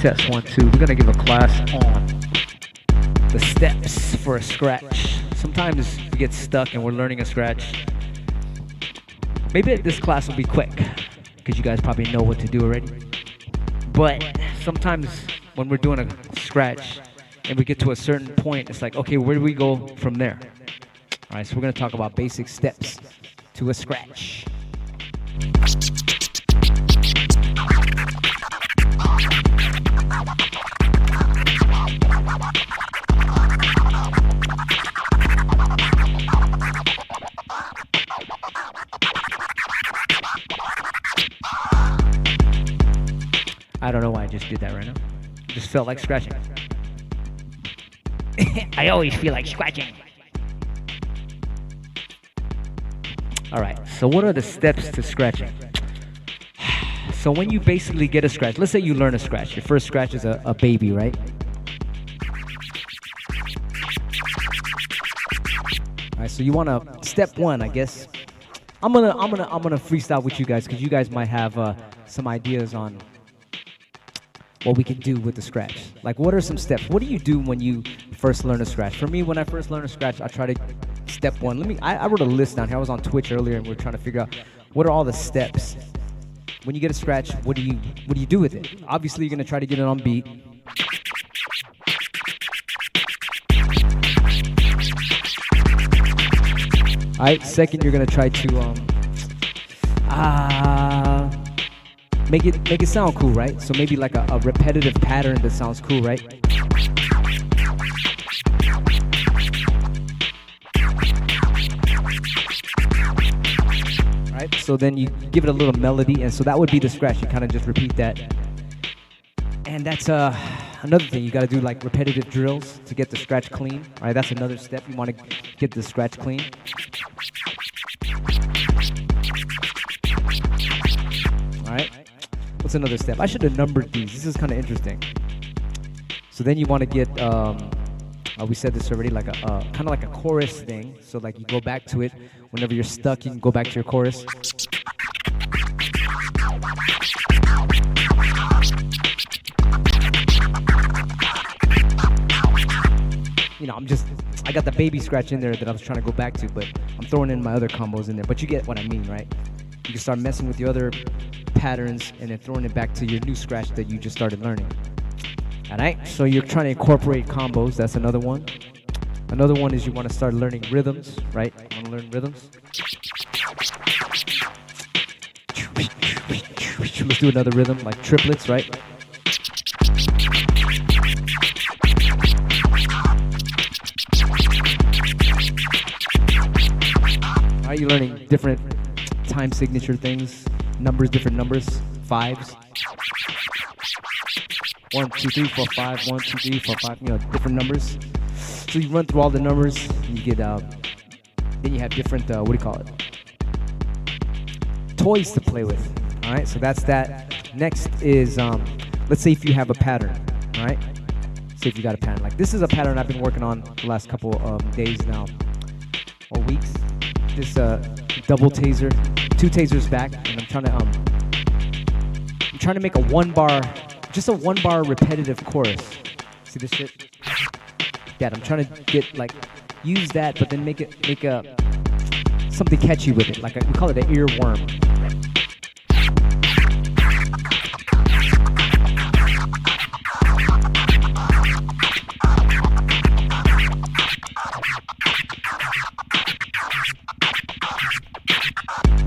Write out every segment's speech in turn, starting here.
Test 1, 2. We're gonna give a class on the steps for a scratch. Sometimes we get stuck and we're learning a scratch. Maybe this class will be quick because you guys probably know what to do already. But sometimes when we're doing a scratch and we get to a certain point, it's like, okay, where do we go from there? All right, so we're gonna talk about basic steps to a scratch. I don't know why I just did that right now. Just felt like scratching. I always feel like scratching. All right, so what are the steps to scratching? So when you basically get a scratch, let's say you learn a scratch. Your first scratch is a baby, right? All right, so you want to step one, I guess. I'm gonna freestyle with you guys because you guys might have some ideas on what we can do with the scratch. Like, what are some steps? What do you do when you first learn a scratch? For me, when I first learn a scratch, I try to step one. I wrote a list down here. I was on Twitch earlier, and we are trying to figure out what are all the steps. When you get a scratch, what do you do with it? Obviously, you're gonna try to get it on beat. All right. Second, you're gonna try to make it sound cool, right? So maybe like a repetitive pattern that sounds cool, right? All right. So then you give it a little melody, and so that would be the scratch. You kind of just repeat that, and that's another thing. You got to do like repetitive drills to get the scratch clean. All right. That's another step. You want to get the scratch clean. All right. What's another step? I should have numbered these. This is kind of interesting. So then you want to get, we said this already, like a kind of like a chorus thing. So like you go back to it. Whenever you're stuck, you can go back to your chorus. You know, I got the baby scratch in there that I was trying to go back to, but I'm throwing in my other combos in there. But you get what I mean, right? You can start messing with your other patterns and then throwing it back to your new scratch that you just started learning. All right, so you're trying to incorporate combos. That's another one. Another one is you want to start learning rhythms, right? You want to learn rhythms. Let's do another rhythm, like triplets, right? All right, you're learning different time signature things. Numbers, different numbers, fives. 1, 2, 3, 4, 5. 1, 2, 3, 4, 5. You know, different numbers. So you run through all the numbers, and you get then you have different what do you call it? Toys to play with. All right, so that's that. Next is let's say if you have a pattern. All right, say if you got a pattern. Like this is a pattern I've been working on the last couple of days now or weeks. This double taser. 2 tasers back, and I'm trying to make a 1-bar, just a 1-bar repetitive chorus. See this shit? Yeah, I'm trying to get use that, but then make something catchy with it. Like we call it an earworm.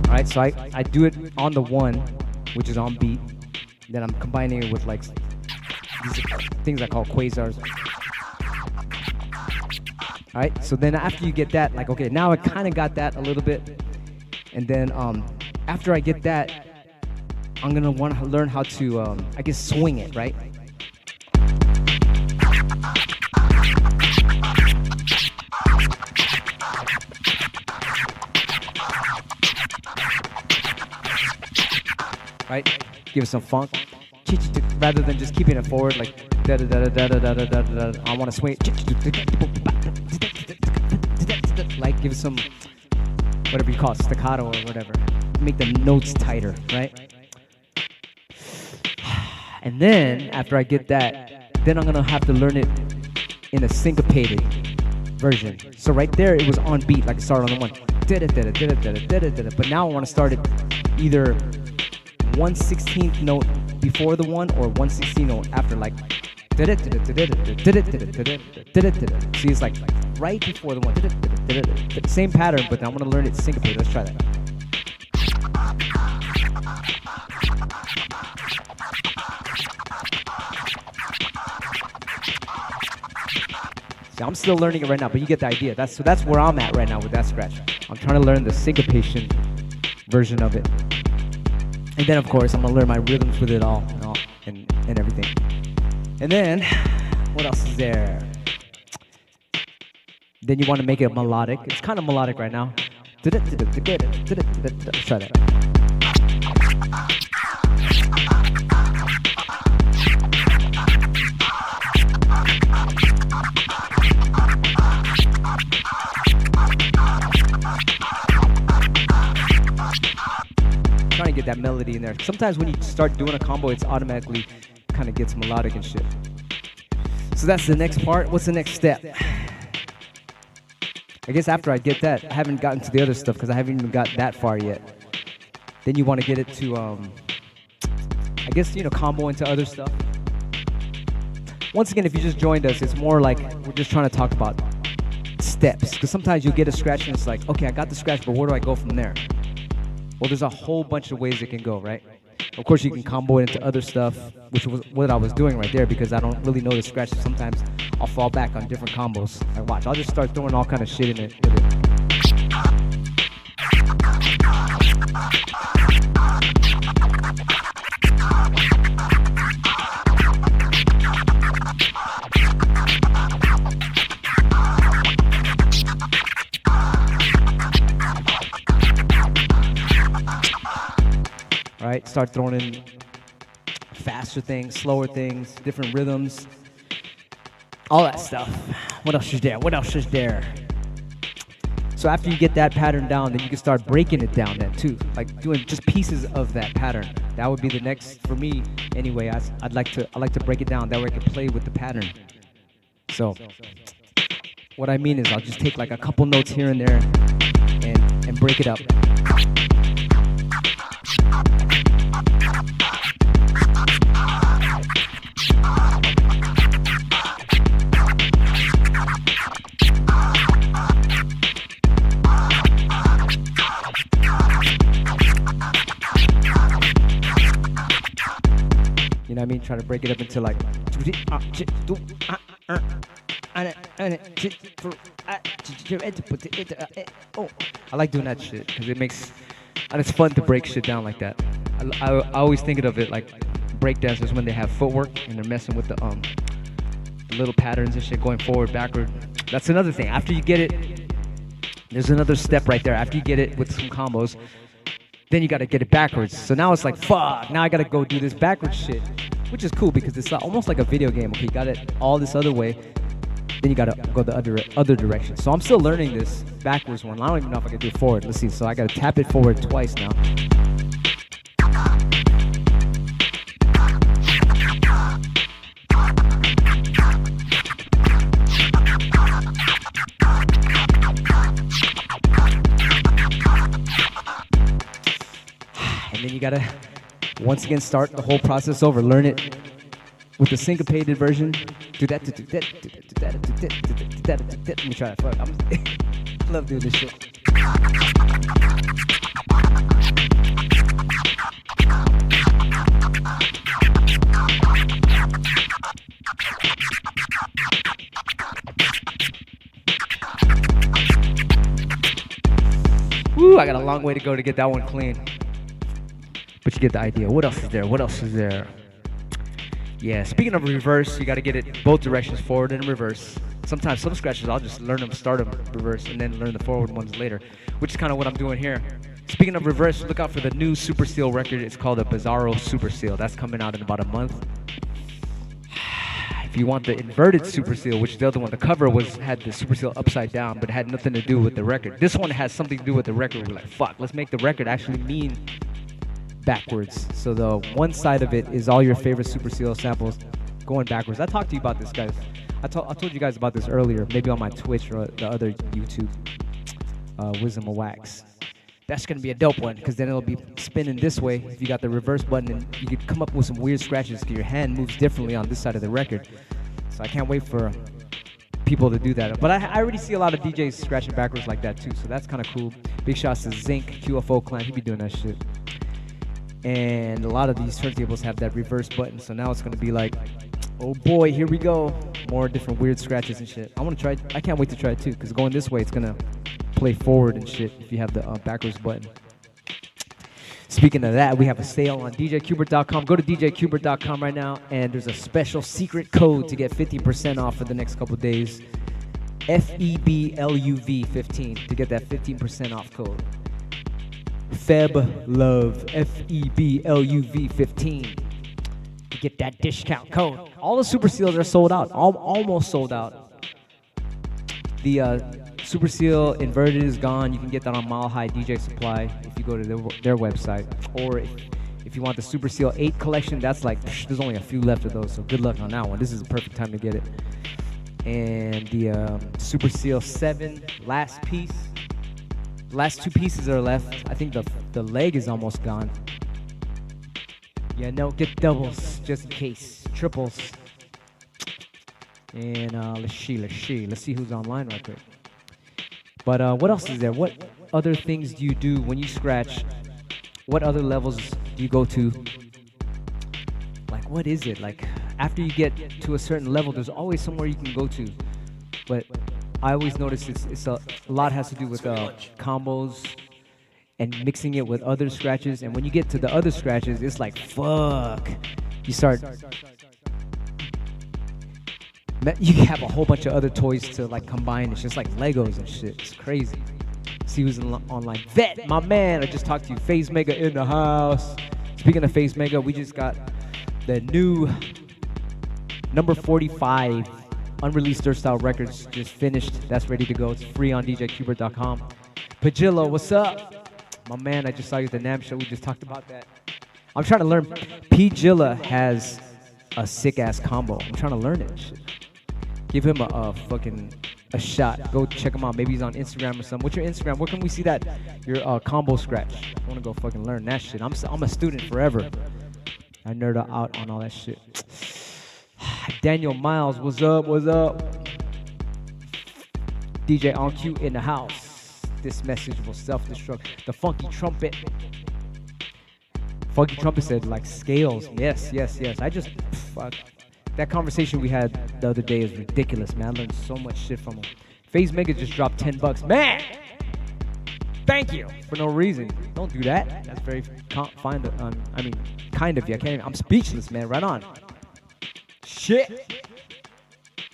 Alright, so I do it on the 1, which is on beat. Then I'm combining it with these things I call quasars. Alright, so then after you get that, okay, now I kind of got that a little bit. And then after I get that, I'm going to want to learn how to, I guess, swing it, right? Right? Give it some funk. Rather than just keeping it forward, like da da da da da da da da da. I want to swing it. Like give it some whatever you call it, staccato or whatever. Make the notes tighter, right? And then after I get that, then I'm gonna have to learn it in a syncopated version. So right there, it was on beat, like it started on the one. But now I want to start it either 1/16th note before the one or 1/16th note after, like. See, it's like right before the one. Same pattern, but I'm gonna learn it syncopated. Let's try that. See, I'm still learning it right now, but you get the idea. That's where I'm at right now with that scratch. I'm trying to learn the syncopation version of it, and then of course I'm gonna learn my rhythms with it all and everything. And then what else is there? Then you want to make it melodic. It's kind of melodic right now. Let's try that. Trying to get that melody in there. Sometimes when you start doing a combo, it's automatically kind of gets melodic and shit. So that's the next part. What's the next step? I guess after I get that, I haven't gotten to the other stuff because I haven't even got that far yet. Then you want to get it to, I guess, combo into other stuff. Once again, if you just joined us, it's more like we're just trying to talk about steps. Because sometimes you'll get a scratch and it's like, okay, I got the scratch, but where do I go from there? Well, there's a whole bunch of ways it can go, right? Of course, you can combo it into other stuff, which was what I was doing right there because I don't really know the scratch. Sometimes I'll fall back on different combos. Like, watch, I'll just start throwing all kind of shit in it. Right? Start throwing in faster things, slower things, different rhythms, all that stuff. What else is there? What else is there? So after you get that pattern down, then you can start breaking it down then too, like doing just pieces of that pattern. That would be the next, for me anyway. I like to break it down that way I can play with the pattern. So what I mean is I'll just take like a couple notes here and there and break it up. You know what I mean? Try to break it up into like. I like doing that shit because it makes, and it's fun to break shit down like that. I always think of it like breakdancers when they have footwork and they're messing with the little patterns and shit going forward, backward. That's another thing. After you get it, there's another step right there. After you get it with some combos, then you got to get it backwards. So now it's like, fuck, now I got to go do this backwards shit, which is cool because it's almost like a video game. Okay, you got it all this other way, then you got to go the other direction. So I'm still learning this backwards one. I don't even know if I can do it forward. Let's see. So I got to tap it forward twice now. And then you gotta, once again, start the whole process over. Learn it with the syncopated version. Do that, do that, do that, do that, do that, do that. Let me try that. Fuck, I love doing this shit. Woo, I got a long way to go to get that one clean. But you get the idea. What else is there? What else is there? Yeah, speaking of reverse, you got to get it both directions, forward and reverse. Sometimes some scratches, I'll just learn them, start them reverse, and then learn the forward ones later, which is kind of what I'm doing here. Speaking of reverse, look out for the new Superseal record. It's called a Bizarro Superseal. That's coming out in about a month. If you want the inverted Superseal, which is the other one, the cover had the Superseal upside down, but had nothing to do with the record. This one has something to do with the record. We're like, fuck, let's make the record actually mean backwards. So the one side of it is all your favorite Superseal samples going backwards. I talked to you about this, guys. I told you guys about this earlier, maybe on my Twitch or the other YouTube, Wisdom of Wax. That's gonna be a dope one, because then it'll be spinning this way. If you got the reverse button, and you could come up with some weird scratches because your hand moves differently on this side of the record. So I can't wait for people to do that. But I already see a lot of DJs scratching backwards like that too, so that's kind of cool. Big shouts to Zinc, QFO Clan, he be doing that shit. And a lot of these turntables have that reverse button, so now it's gonna be like, oh boy, here we go. More different weird scratches and shit. I can't wait to try it too, because going this way, it's gonna play forward and shit if you have the backwards button. Speaking of that, we have a sale on djqbert.com. Go to djqbert.com right now, and there's a special secret code to get 50% off for the next couple days. FEBLUV15 to get that 15% off code. FEBLUV, FEBLUV15 to get that discount code. All the Superseals are sold out, almost sold out. The Superseal Inverted is gone. You can get that on Mile High DJ Supply if you go to their website. Or if you want the Superseal 8 collection, that's like, there's only a few left of those, so good luck on that one. This is the perfect time to get it. And the Superseal 7 last piece. Last 2 pieces are left. I think the leg is almost gone. Yeah, no, get doubles just in case. Triples. And let's see who's online right quick. But what else is there? What other things do you do when you scratch? What other levels do you go to? Like, what is it? Like, after you get to a certain level, there's always somewhere you can go to. But I always notice it's a lot has to do with combos and mixing it with other scratches. And when you get to the other scratches, it's like, fuck. You have a whole bunch of other toys to like combine. It's just like Legos and shit. It's crazy. See who's online. Vet, my man. I just talked to you. Phase Mega in the house. Speaking of Phase Mega, we just got the new number 45 unreleased Dirt Style Records just finished. That's ready to go. It's free on djqbert.com. Pajillo, what's up? My man, I just saw you at the NAMM show. We just talked about that. I'm trying to learn. Pjilla has a sick ass combo. I'm trying to learn it. Shit. Give him a shot. Go check him out. Maybe he's on Instagram or something. What's your Instagram? Where can we see that? Your combo scratch. I want to go fucking learn that shit. I'm a student forever. I nerd out on all that shit. Daniel Miles, what's up? What's up? DJ on Q in the house. This message will self-destruct. The Funky Trumpet. Funky Trumpet said like scales. Yes. I just fuck. That conversation we had the other day is ridiculous, man. I learned so much shit from him. Phase Mega just dropped $10. Man! Thank you! For no reason. Don't do that. That's very kind of you. I'm speechless, man. Right on. Shit!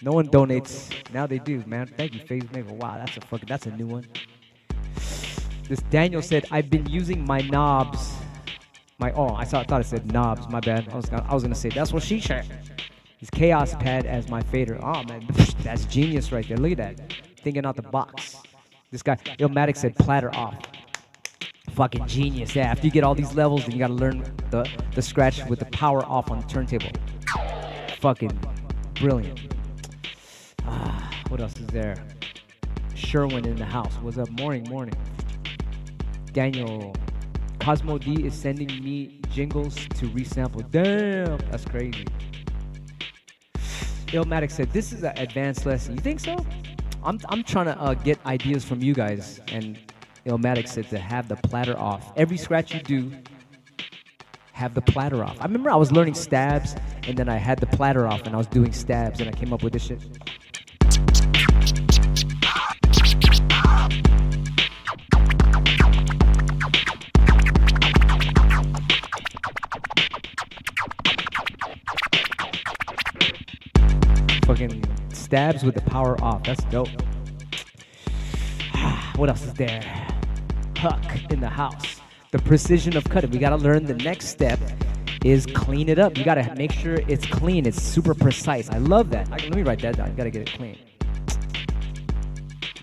No one donates. Now they do, man. Thank you, Phase Mega. Wow, that's a new one. This Daniel said, I've been using my knobs. I thought it said knobs. My bad. I was gonna say, that's what she said. His Chaos Pad as my fader. Oh, man, that's genius right there. Look at that. Thinking out the box. This guy, Illmatic said platter off. Fucking genius. Yeah, after you get all these levels, then you gotta learn the scratch with the power off on the turntable. Fucking brilliant. What else is there? Sherwin in the house. What's up? Morning. Daniel. Cosmo D is sending me jingles to resample. Damn, that's crazy. Illmatic said, this is an advanced lesson. You think so? I'm trying to get ideas from you guys. And Illmatic said to have the platter off. Every scratch you do, have the platter off. I remember I was learning stabs, and then I had the platter off, and I was doing stabs, and I came up with this shit. Fucking stabs with the power off. That's dope. What else is there? Huck in the house. The precision of cutting. We gotta learn the next step is clean it up. You gotta make sure it's clean. It's super precise. I love that. Let me write that down. You gotta get it clean.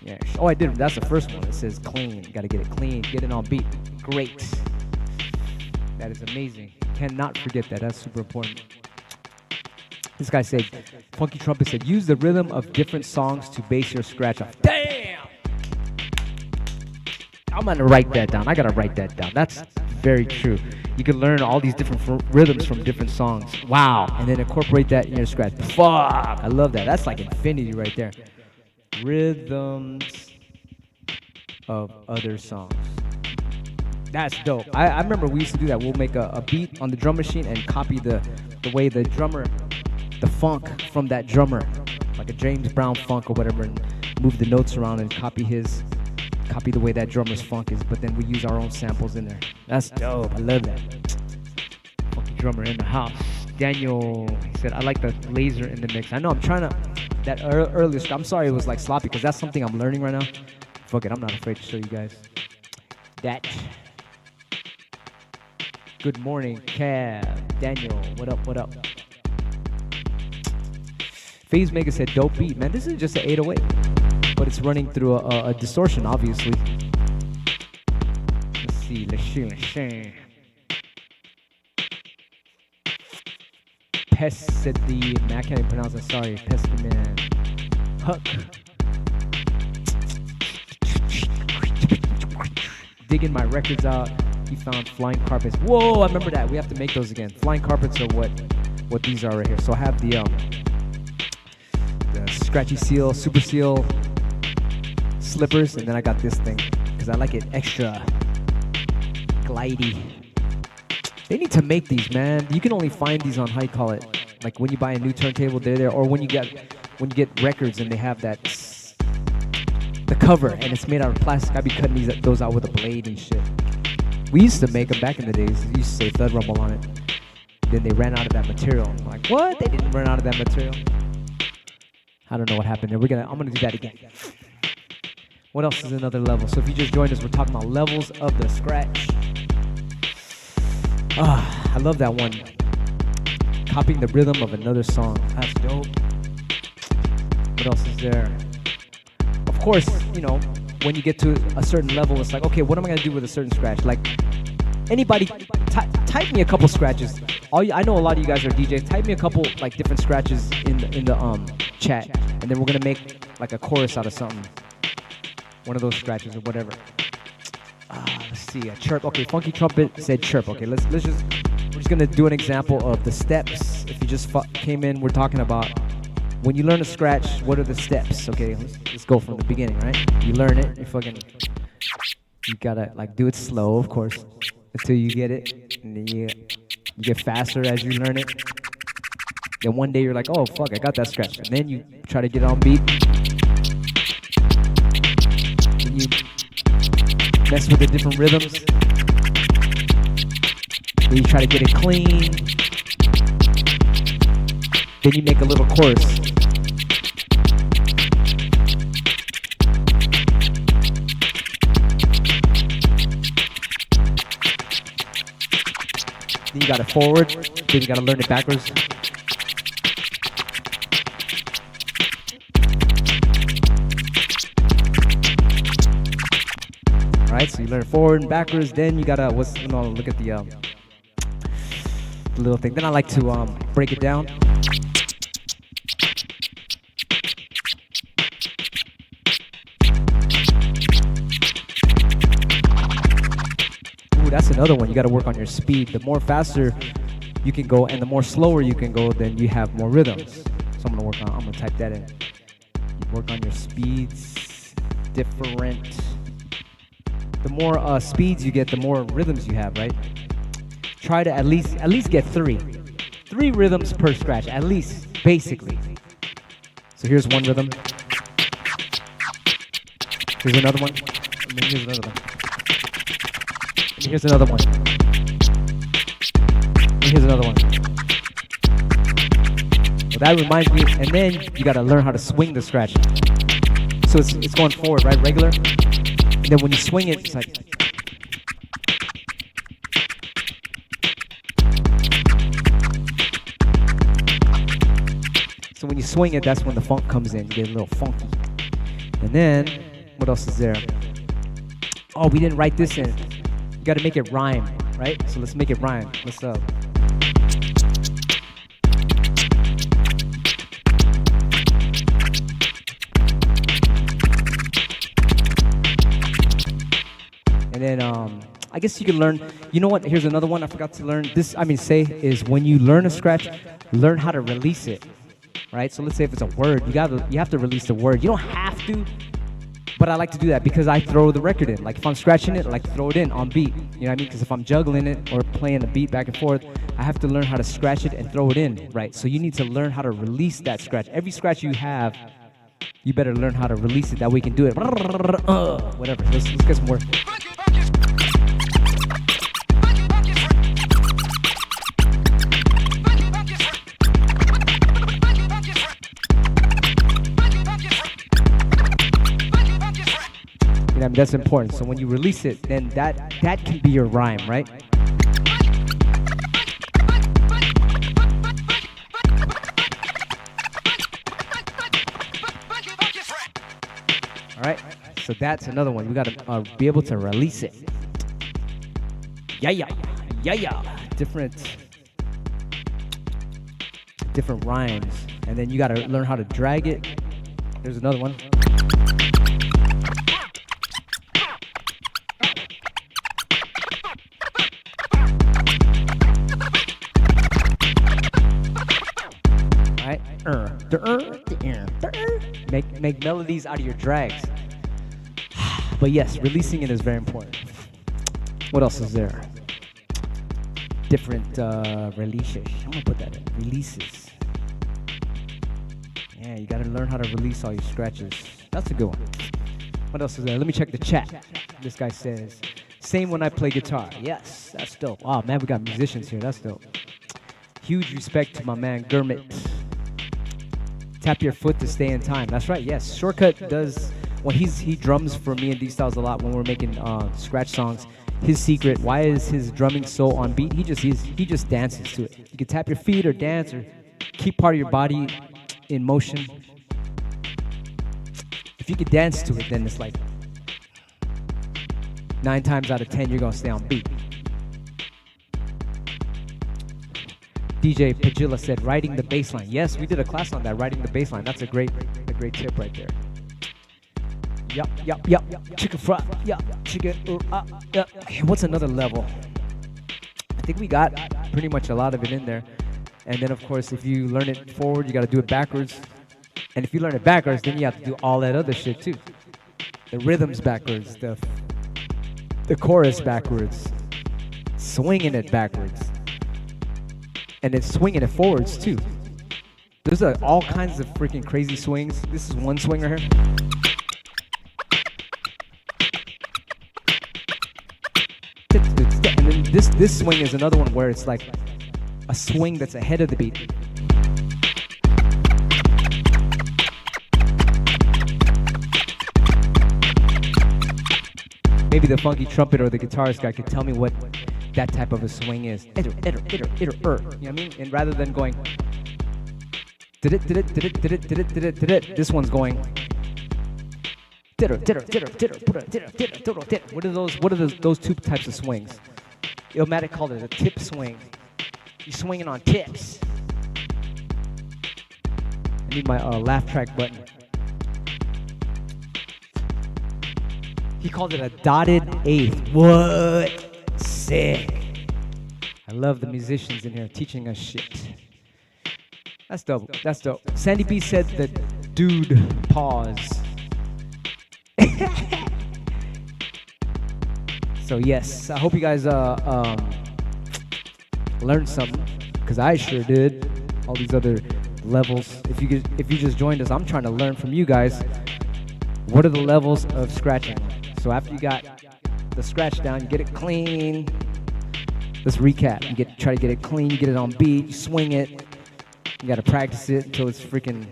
Yeah. Oh, I did. That's the first one. It says clean. You gotta get it clean. Get it on beat. Great. That is amazing. Cannot forget that. That's super important. This guy said, Funky Trumpet said, use the rhythm of different songs to base your scratch off. Damn! I'm gonna write that down. I gotta write that down. That's very true. You can learn all these different rhythms from different songs. Wow. And then incorporate that in your scratch. Fuck! I love that. That's like infinity right there. Rhythms of other songs. That's dope. I remember we used to do that. We'll make a beat on the drum machine and copy the way the drummer, the funk from that drummer, like a James Brown funk or whatever, and move the notes around and copy the way that drummer's funk is, but then we use our own samples in there. That's dope. I love that. Funky drummer in the house. Daniel, he said, I like the laser in the mix. I know I'm trying to, that earlier, I'm sorry it was like sloppy, because that's something I'm learning right now. Fuck it, I'm not afraid to show you guys. That. Good morning, Cav. Daniel, what up, what up? FaZe Mega said, dope beat. Man, this is just an 808. But it's running through a distortion, obviously. Let's see. Pesty, man, I can't even pronounce it. Sorry, Pesty man. Huck. Digging my records out. He found flying carpets. Whoa, I remember that. We have to make those again. Flying carpets are what these are right here. So I have the Scratchy Seal, Superseal slippers, and then I got this thing because I like it extra glidey. They need to make these, man. You can only find these on, how you call it, like when you buy a new turntable, they're there, or when you get records and they have that the cover and it's made out of plastic. I'd be cutting those out with a blade and shit. We used to make them back in the days. We used to say Thud Rumble on it. Then they ran out of that material. I'm like, what? They didn't run out of that material. I don't know what happened there. I'm gonna do that again. What else is another level? So if you just joined us, we're talking about levels of the scratch. I love that one. Copying the rhythm of another song. That's dope. What else is there? Of course, you know, when you get to a certain level, it's like, okay, what am I gonna do with a certain scratch? Like, anybody, type me a couple scratches. I know a lot of you guys are DJs. Type me a couple like different scratches in the chat, and then we're gonna make like a chorus out of something. One of those scratches or whatever. Let's see, a chirp. Okay, Funky Trumpet said chirp. Okay, we're just gonna do an example of the steps. If you just came in, we're talking about when you learn a scratch, what are the steps? Okay, let's go from the beginning, right? You learn it, you gotta like do it slow, of course, until you get it, and then you get faster as you learn it. Then one day you're like, oh fuck, I got that scratch, and then you try to get on beat. You mess with the different rhythms. Then you try to get it clean. Then you make a little chorus. Then you got it forward. Then you got to learn it backwards. Right, so you learn forward and backwards, then you gotta look at the little thing. Then I like to break it down. Ooh, that's another one. You gotta work on your speed. The more faster you can go and the more slower you can go, then you have more rhythms. So I'm gonna type that in. You work on your speeds, different. The more speeds you get, the more rhythms you have, right? Try to at least get three rhythms per scratch, at least, basically. So here's one rhythm. Here's another one. And then here's another one. And here's another one. And here's another one. Well, that reminds me, and then you gotta learn how to swing the scratch. So it's going forward, right? Regular. And then when you swing it, it's like. So when you swing it, that's when the funk comes in. You get a little funky. And then, what else is there? Oh, we didn't write this in. You gotta make it rhyme, right? So let's make it rhyme. Let's and then I guess you can learn. You know what? Here's another one I forgot to learn. Say is when you learn a scratch, learn how to release it, right? So let's say if it's a word, you have to release the word. You don't have to, but I like to do that because I throw the record in. Like if I'm scratching it, I like to throw it in on beat. You know what I mean? Because if I'm juggling it or playing a beat back and forth, I have to learn how to scratch it and throw it in, right? So you need to learn how to release that scratch. Every scratch you have, you better learn how to release it. That way you can do it. Whatever. Let's get some work. I mean, that's important. So when you release it, then that can be your rhyme, right? All right. So that's another one. We got to be able to release it. Yeah. Different rhymes, and then you got to learn how to drag it. There's another one. Make melodies out of your drags. But yes, releasing it is very important. What else is there? Different releases. I'm gonna put that in. Releases. Yeah, you gotta learn how to release all your scratches. That's a good one. What else is there? Let me check the chat. This guy says, same when I play guitar. Yes, that's dope. Oh man, we got musicians here. That's dope. Huge respect to my man Qbert. Tap your foot to stay in time. That's right. Yes, Shortcut does. When he drums for me and D Styles a lot when we're making scratch songs. His secret, why is his drumming so on beat? He just dances to it. You can tap your feet or dance or keep part of your body in motion. If you could dance to it, then it's like 9 times out of 10 you're gonna stay on beat. DJ Pagilla said, "Riding the bass line." Yes, we did a class on that, riding the bass line. That's a great tip right there. Yup. Chicken fry. Yup. Chicken. Yup. Okay, what's another level? I think we got pretty much a lot of it in there. And then, of course, if you learn it forward, you got to do it backwards. And if you learn it backwards, then you have to do all that other shit too. The rhythms backwards, the chorus backwards, swinging it backwards, and then swinging it forwards too. There's all kinds of freaking crazy swings. This is one swing right here. And then this swing is another one where it's like a swing that's ahead of the beat. Maybe the funky trumpet or the guitarist guy could tell me what that type of a swing is. You know what I mean? And rather than going this one's going What are those two types of swings? Illmatic called it a tip swing. You're swinging on tips. I need my laugh track button. He called it a dotted eighth. What? Sick. I love the musicians in here teaching us shit. That's dope. That's dope. Sandy B said that dude pause. So yes, I hope you guys learned something, because I sure did. All these other levels. If you just joined us, I'm trying to learn from you guys. What are the levels of scratching? So after you got the scratch down, you get it clean. Let's recap. You try to get it clean. You get it on beat. You swing it. You got to practice it until it's freaking.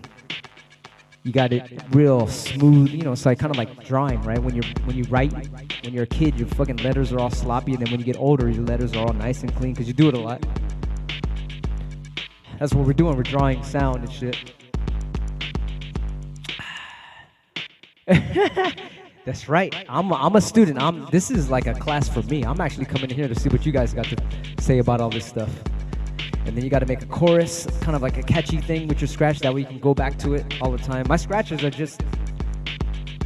You got it real smooth. You know, it's like kind of like drawing, right? When you write, when you're a kid, your fucking letters are all sloppy, and then when you get older, your letters are all nice and clean because you do it a lot. That's what we're doing. We're drawing sound and shit. That's right. I'm a student. This is like a class for me. I'm actually coming here to see what you guys got to say about all this stuff. And then you got to make a chorus, kind of like a catchy thing with your scratch. That way you can go back to it all the time. My scratches are just,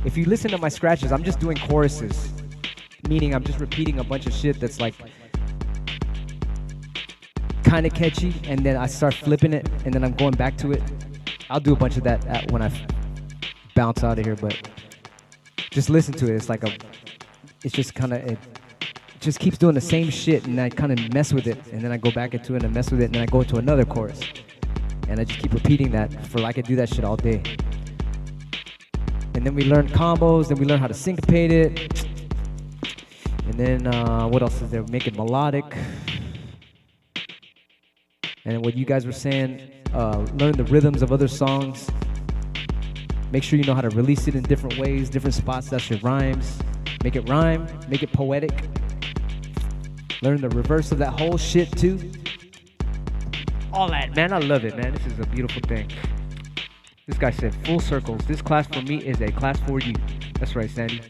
if you listen to my scratches, I'm just doing choruses. Meaning I'm just repeating a bunch of shit that's like kind of catchy. And then I start flipping it and then I'm going back to it. I'll do a bunch of that when I bounce out of here, but just listen to it. It's like it's just kind of, it just keeps doing the same shit, and I kind of mess with it, and then I go back into it and mess with it, and then I go into another chorus, and I just keep repeating that I could do that shit all day. And then we learn combos, then we learn how to syncopate it, and then what else is there? Make it melodic. And what you guys were saying, learn the rhythms of other songs. Make sure you know how to release it in different ways, different spots. That's your rhymes. Make it rhyme, make it poetic. Learn the reverse of that whole shit too. All that, man, I love it, man. This is a beautiful thing. This guy said, full circles. This class for me is a class for you. That's right, Sandy.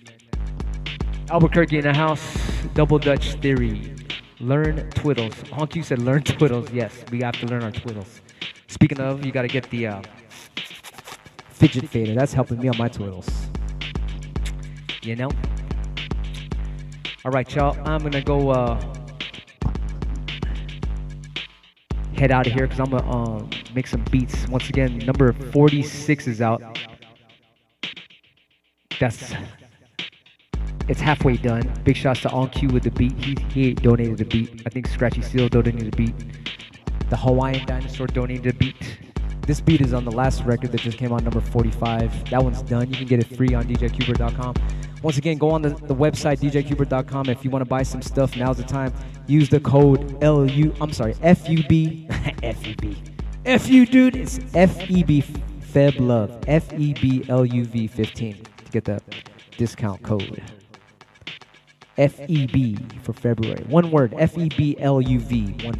Albuquerque in the house. Double Dutch theory. Learn twiddles. Honky said learn twiddles. Yes, we have to learn our twiddles. Speaking of, you got to get the Fidget Fader. That's helping me on my twiddles. You know? All right, y'all. I'm going to go head out of here because I'm going to make some beats. Once again, number 46 is out. It's halfway done. Big shouts to On Q with the beat. He donated the beat. I think Scratchy Seal donated the beat. The Hawaiian Dinosaur donated the beat. This beat is on the last record that just came out, number 45. That one's done. You can get it free on djqbert.com. Once again, go on the website, djqbert.com. If you want to buy some stuff, now's the time. Use the code FUB. FU, dude. It's FEB, Feb Love. FEBLUV 15 to get that discount code. FEB for February. One word, FEBLUV 15.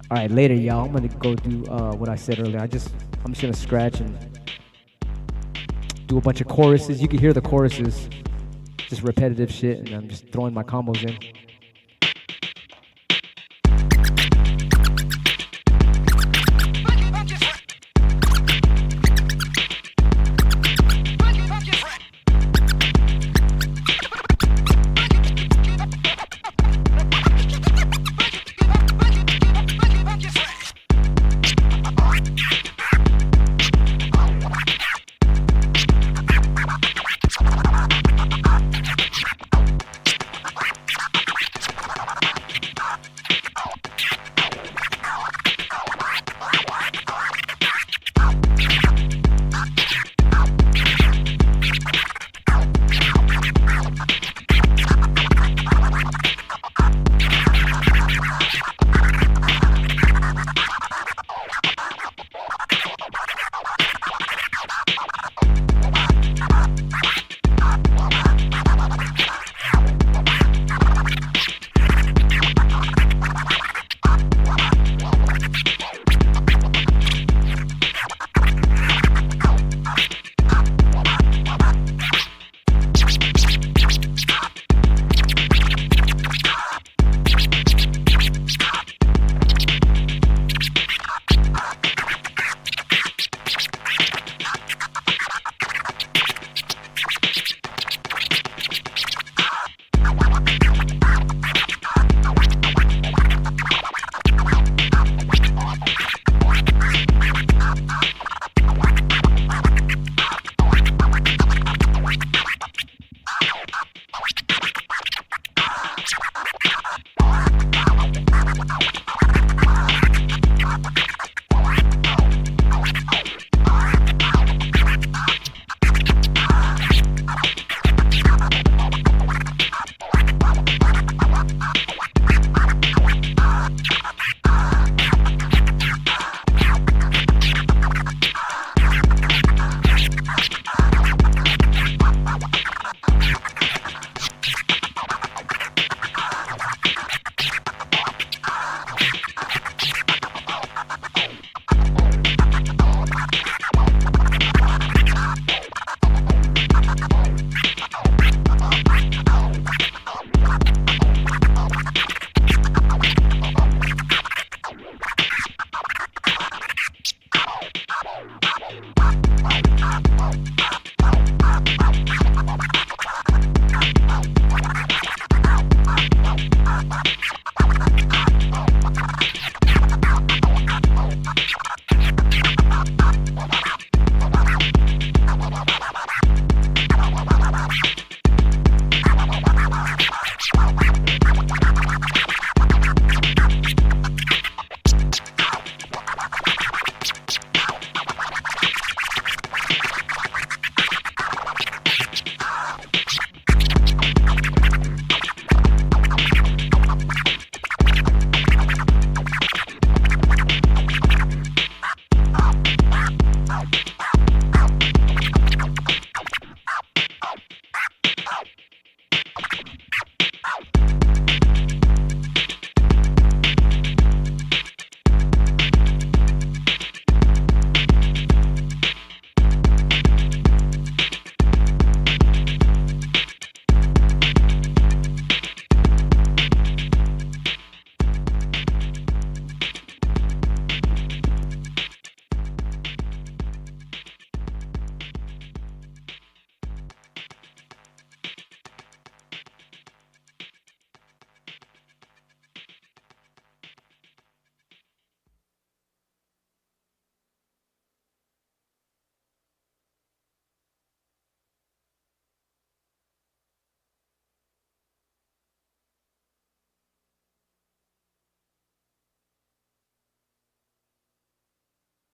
All right, later, y'all. I'm gonna go do what I said earlier. I'm just gonna scratch and do a bunch of choruses. You can hear the choruses, just repetitive shit, and I'm just throwing my combos in.